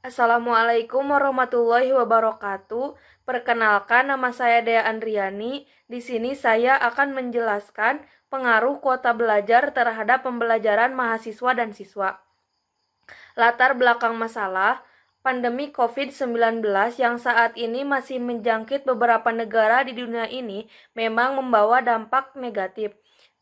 Assalamualaikum warahmatullahi wabarakatuh. Perkenalkan, nama saya Dea Andriani. Di sini saya akan menjelaskan pengaruh kuota belajar terhadap pembelajaran mahasiswa dan siswa. Latar belakang masalah, pandemi COVID-19 yang saat ini masih menjangkit beberapa negara di dunia ini memang membawa dampak negatif.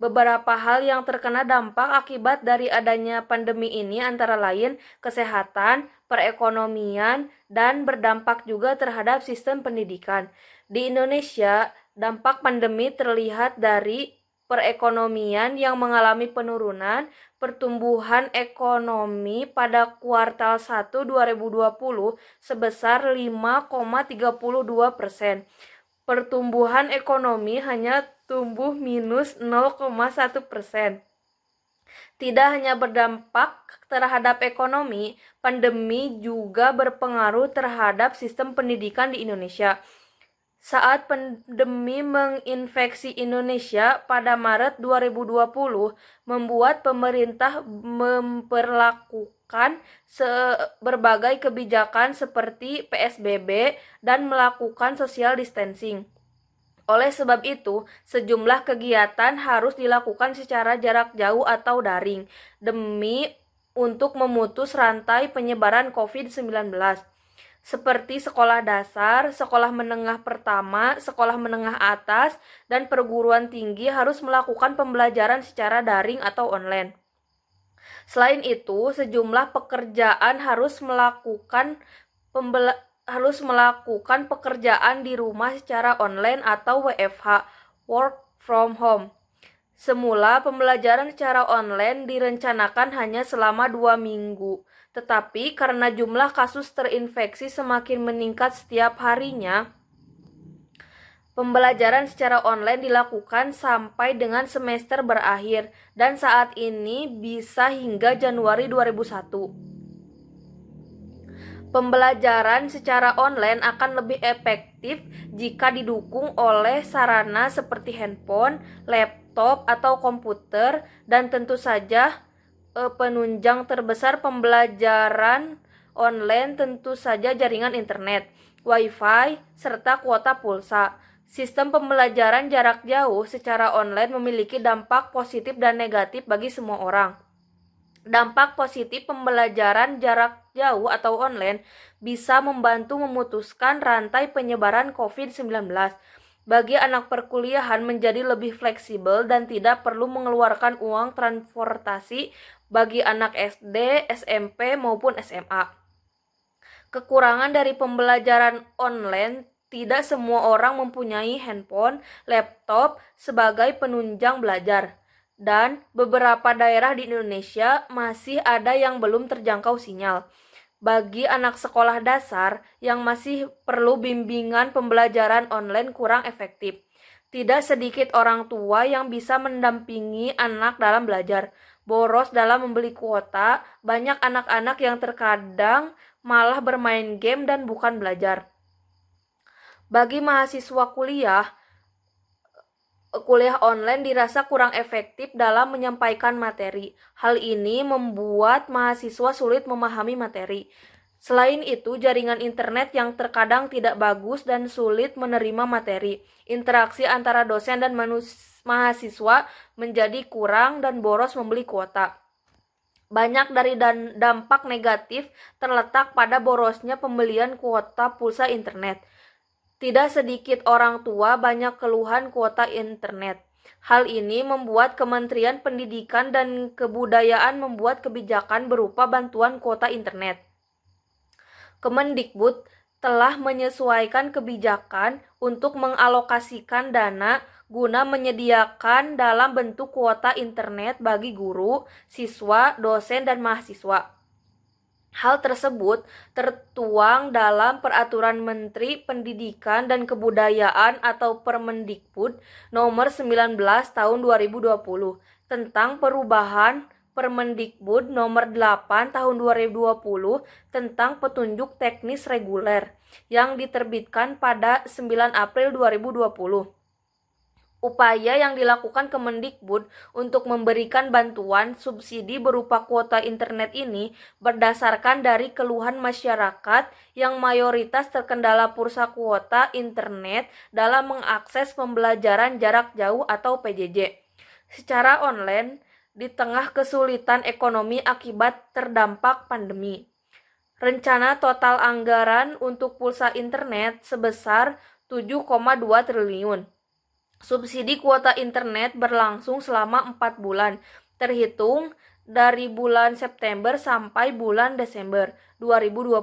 Beberapa hal yang terkena dampak akibat dari adanya pandemi ini antara lain kesehatan, perekonomian, dan berdampak juga terhadap sistem pendidikan. Di Indonesia, dampak pandemi terlihat dari perekonomian yang mengalami penurunan. Pertumbuhan ekonomi pada kuartal 1 2020 sebesar 5,32%. Pertumbuhan ekonomi hanya tumbuh minus 0,1%. Tidak hanya berdampak terhadap ekonomi, pandemi juga berpengaruh terhadap sistem pendidikan di Indonesia. Saat pandemi menginfeksi Indonesia pada Maret 2020, membuat pemerintah memperlakukan berbagai kebijakan seperti PSBB dan melakukan social distancing. Oleh sebab itu, sejumlah kegiatan harus dilakukan secara jarak jauh atau daring demi untuk memutus rantai penyebaran COVID-19. Seperti sekolah dasar, sekolah menengah pertama, sekolah menengah atas, dan perguruan tinggi harus melakukan pembelajaran secara daring atau online. Selain itu, sejumlah pekerjaan harus melakukan pekerjaan di rumah secara online atau WFH, work from home. Semula pembelajaran secara online direncanakan hanya selama 2 minggu. Tetapi karena jumlah kasus terinfeksi semakin meningkat setiap harinya, pembelajaran secara online dilakukan sampai dengan semester berakhir dan saat ini bisa hingga Januari 2001. Pembelajaran secara online akan lebih efektif jika didukung oleh sarana seperti handphone, laptop, atau komputer, dan tentu saja penunjang terbesar pembelajaran online tentu saja jaringan internet, wifi, serta kuota pulsa. Sistem pembelajaran jarak jauh secara online memiliki dampak positif dan negatif bagi semua orang. Dampak positif pembelajaran jarak jauh atau online bisa membantu memutuskan rantai penyebaran COVID-19. Bagi anak perkuliahan menjadi lebih fleksibel dan tidak perlu mengeluarkan uang transportasi bagi anak SD, SMP, maupun SMA. Kekurangan dari pembelajaran online, tidak semua orang mempunyai handphone, laptop sebagai penunjang belajar. Dan beberapa daerah di Indonesia masih ada yang belum terjangkau sinyal. Bagi anak sekolah dasar yang masih perlu bimbingan pembelajaran online kurang efektif. Tidak sedikit orang tua yang bisa mendampingi anak dalam belajar. Boros dalam membeli kuota, banyak anak-anak yang terkadang malah bermain game dan bukan belajar. Bagi mahasiswa kuliah online dirasa kurang efektif dalam menyampaikan materi. Hal ini membuat mahasiswa sulit memahami materi. Selain itu, jaringan internet yang terkadang tidak bagus dan sulit menerima materi. Interaksi antara dosen dan mahasiswa menjadi kurang dan boros membeli kuota. Banyak dari dampak negatif terletak pada borosnya pembelian kuota pulsa internet. Tidak sedikit orang tua banyak keluhan kuota internet. Hal ini membuat Kementerian Pendidikan dan Kebudayaan membuat kebijakan berupa bantuan kuota internet. Kemendikbud telah menyesuaikan kebijakan untuk mengalokasikan dana guna menyediakan dalam bentuk kuota internet bagi guru, siswa, dosen, dan mahasiswa. Hal tersebut tertuang dalam Peraturan Menteri Pendidikan dan Kebudayaan atau Permendikbud nomor 19 tahun 2020 tentang perubahan Permendikbud nomor 8 tahun 2020 tentang petunjuk teknis reguler yang diterbitkan pada 9 April 2020. Upaya yang dilakukan Kemendikbud untuk memberikan bantuan subsidi berupa kuota internet ini berdasarkan dari keluhan masyarakat yang mayoritas terkendala pulsa kuota internet dalam mengakses pembelajaran jarak jauh atau PJJ secara online di tengah kesulitan ekonomi akibat terdampak pandemi. Rencana total anggaran untuk pulsa internet sebesar 7,2 triliun. Subsidi kuota internet berlangsung selama 4 bulan, terhitung dari bulan September sampai bulan Desember 2020,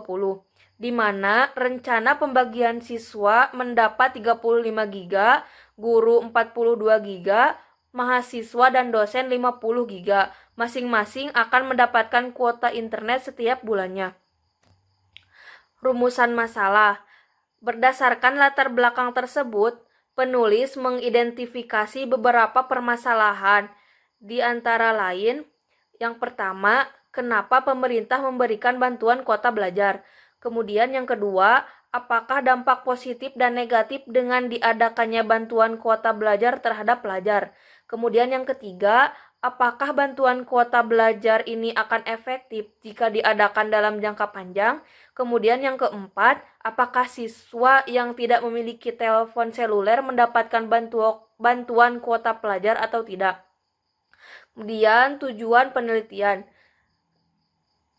di mana rencana pembagian siswa mendapat 35 GB, guru 42 GB, mahasiswa dan dosen 50 GB. Masing-masing akan mendapatkan kuota internet setiap bulannya. Rumusan masalah. Berdasarkan latar belakang tersebut, penulis mengidentifikasi beberapa permasalahan, di antara lain, yang pertama, kenapa pemerintah memberikan bantuan kuota belajar. Kemudian yang kedua, apakah dampak positif dan negatif dengan diadakannya bantuan kuota belajar terhadap pelajar. Kemudian yang ketiga, apakah bantuan kuota belajar ini akan efektif jika diadakan dalam jangka panjang. Kemudian yang keempat, apakah siswa yang tidak memiliki telepon seluler mendapatkan bantuan kuota pelajar atau tidak. Kemudian tujuan penelitian.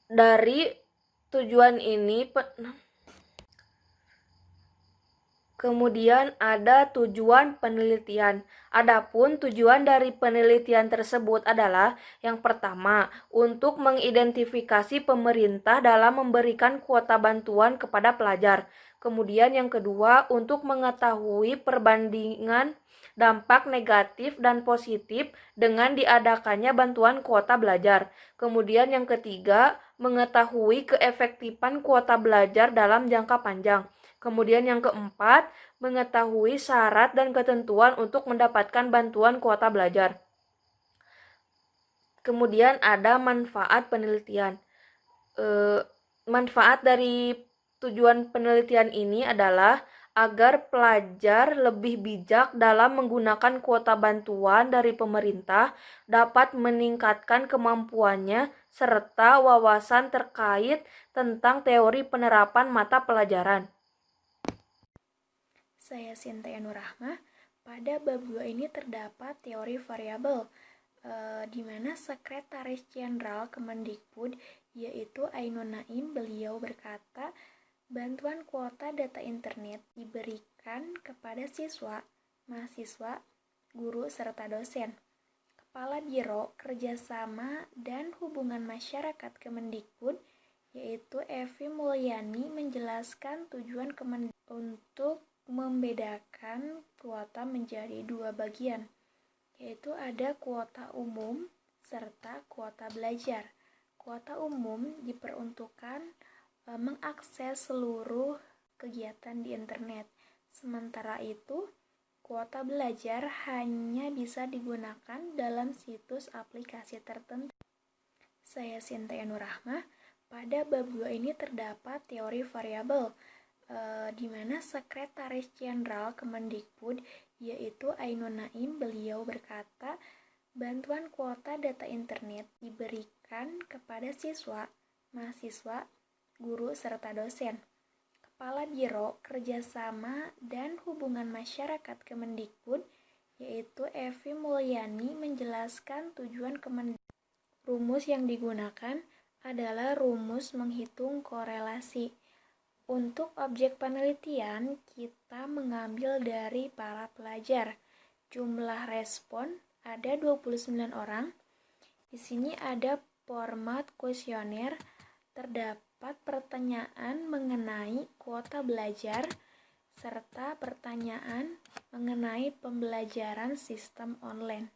Dari tujuan ini kemudian ada tujuan penelitian. Adapun tujuan dari penelitian tersebut adalah yang pertama, untuk mengidentifikasi pemerintah dalam memberikan kuota bantuan kepada pelajar. Kemudian yang kedua, untuk mengetahui perbandingan dampak negatif dan positif dengan diadakannya bantuan kuota belajar. Kemudian yang ketiga, mengetahui keefektifan kuota belajar dalam jangka panjang. Kemudian yang keempat, mengetahui syarat dan ketentuan untuk mendapatkan bantuan kuota belajar. Kemudian ada manfaat penelitian. Manfaat dari tujuan penelitian ini adalah agar pelajar lebih bijak dalam menggunakan kuota bantuan dari pemerintah, dapat meningkatkan kemampuannya serta wawasan terkait tentang teori penerapan mata pelajaran. Saya Sintia Nurrahmah. Pada bab 2 ini terdapat teori variabel, di mana Sekretaris Jenderal Kemendikbud yaitu Ainun Naim, beliau berkata, bantuan kuota data internet diberikan kepada siswa, mahasiswa, guru, serta dosen. Kepala Biro Kerjasama dan Hubungan Masyarakat Kemendikbud yaitu Evi Mulyani menjelaskan tujuan Kemendikbud untuk membedakan kuota menjadi dua bagian, yaitu ada kuota umum serta kuota belajar. Kuota umum diperuntukkan mengakses seluruh kegiatan di internet. Sementara itu, kuota belajar hanya bisa digunakan dalam situs aplikasi tertentu. Saya Sintia Nurrahmah. Pada bab 2 ini terdapat teori variabel, di mana Sekretaris Jenderal Kemendikbud yaitu Ainun Naim, beliau berkata, bantuan kuota data internet diberikan kepada siswa, mahasiswa, guru, serta dosen. Kepala Biro Kerjasama dan Hubungan Masyarakat Kemendikbud yaitu Evi Mulyani menjelaskan tujuan Kemendikbud. Rumus yang digunakan adalah rumus menghitung korelasi. Untuk objek penelitian, kita mengambil dari para pelajar. Jumlah respon ada 29 orang. Di sini ada format kuesioner, terdapat pertanyaan mengenai kuota belajar, serta pertanyaan mengenai pembelajaran sistem online.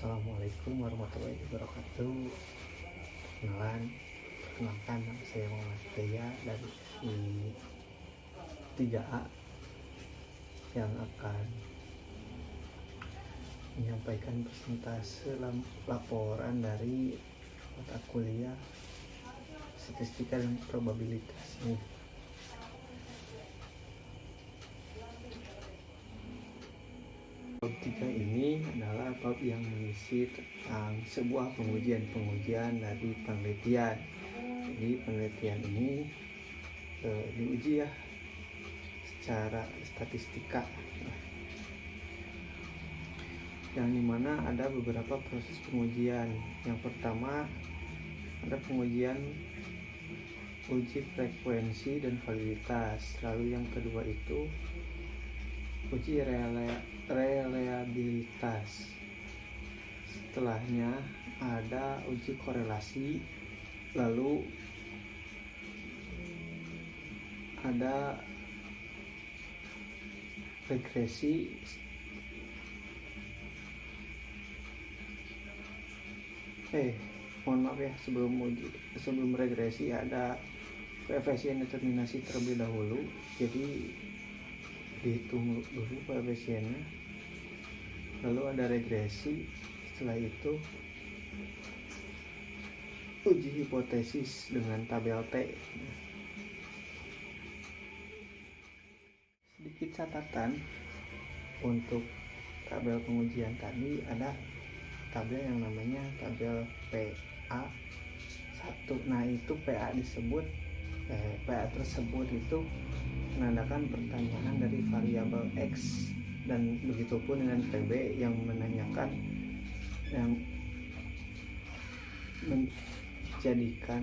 Assalamualaikum warahmatullahi wabarakatuh. Perkenalkan nama saya Muhammad Daya dari 3A yang akan menyampaikan persentase laporan dari mata kuliah statistika dan probabilitas ini. Bab 3 ini adalah bab yang mengisi tentang sebuah pengujian dari penelitian. Jadi penelitian ini diuji ya secara statistika, yang dimana ada beberapa proses pengujian. Yang pertama ada pengujian uji frekuensi dan validitas. Lalu yang kedua itu uji reliabilitas. Setelahnya ada uji korelasi, lalu ada regresi, mohon maaf ya, sebelum regresi ada koefisien determinasi terlebih dahulu. Jadi dihitung dulu koefisiennya, lalu ada regresi, setelah itu uji hipotesis dengan tabel T. Sedikit catatan untuk tabel pengujian tadi, ada tabel yang namanya tabel PA1. Nah itu PA tersebut itu menandakan pertanyaan dari variabel X, dan begitupun dengan PB yang menanyakan yang menjadikan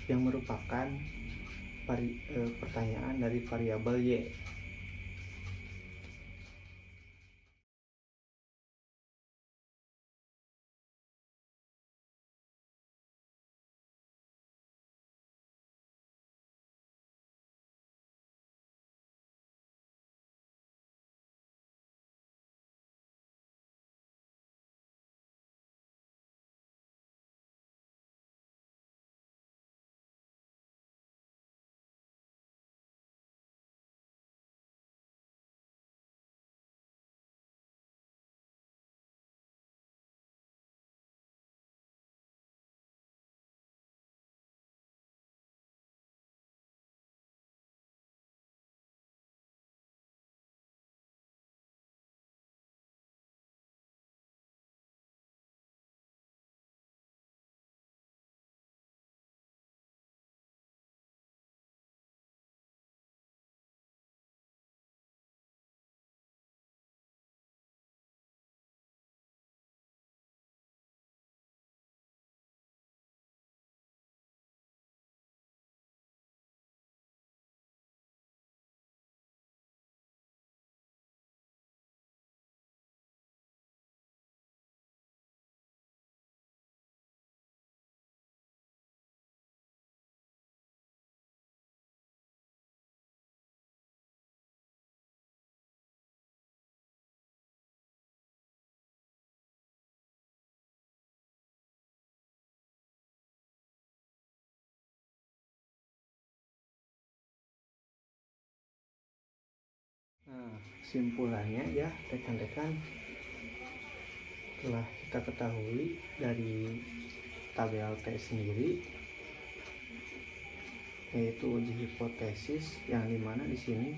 yang merupakan pertanyaan dari variabel Y. Nah, kesimpulannya ya rekan-rekan, telah kita ketahui dari tabel T sendiri, yaitu uji hipotesis, yang dimana di sini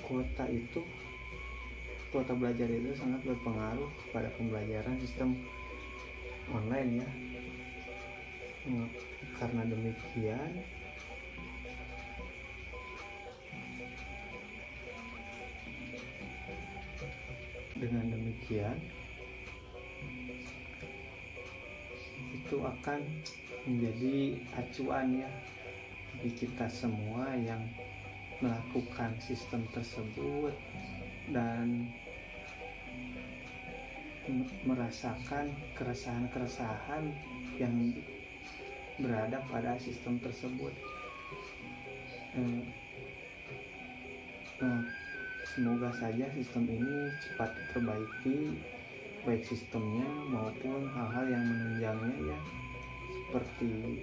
kuota belajar itu sangat berpengaruh pada pembelajaran sistem online ya. Karena demikian, dengan demikian itu akan menjadi acuan ya bagi kita semua yang melakukan sistem tersebut dan merasakan keresahan-keresahan yang berada pada sistem tersebut. Semoga saja sistem ini cepat diperbaiki, baik sistemnya maupun hal-hal yang menunjangnya ya, seperti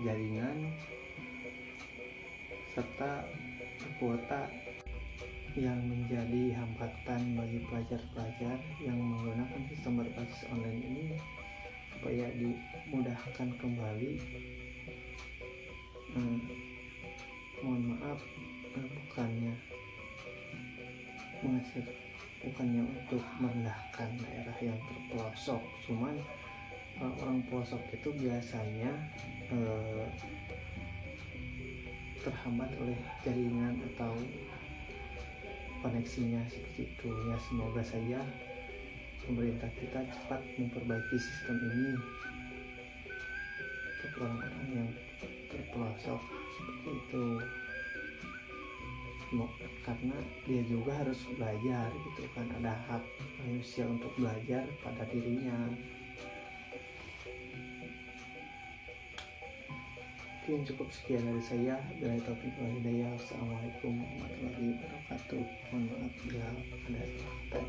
jaringan serta kuota. yang menjadi hambatan bagi pelajar-pelajar yang menggunakan sistem berbasis online ini supaya dimudahkan kembali. Mohon maaf, bukannya untuk merendahkan daerah yang terpelosok, cuman orang pelosok itu biasanya terhambat oleh jaringan atau koneksinya seperti itu ya. Semoga saja pemerintah kita cepat memperbaiki sistem ini untuk orang-orang yang terpelosok seperti itu, karena dia juga harus belajar gitu kan, ada hak manusia untuk belajar pada dirinya. Mungkin cukup sekian dari saya. Bila taufiq wal hidayah. Assalamualaikum warahmatullahi wabarakatuh. Mohon maaf bila ada salah kata.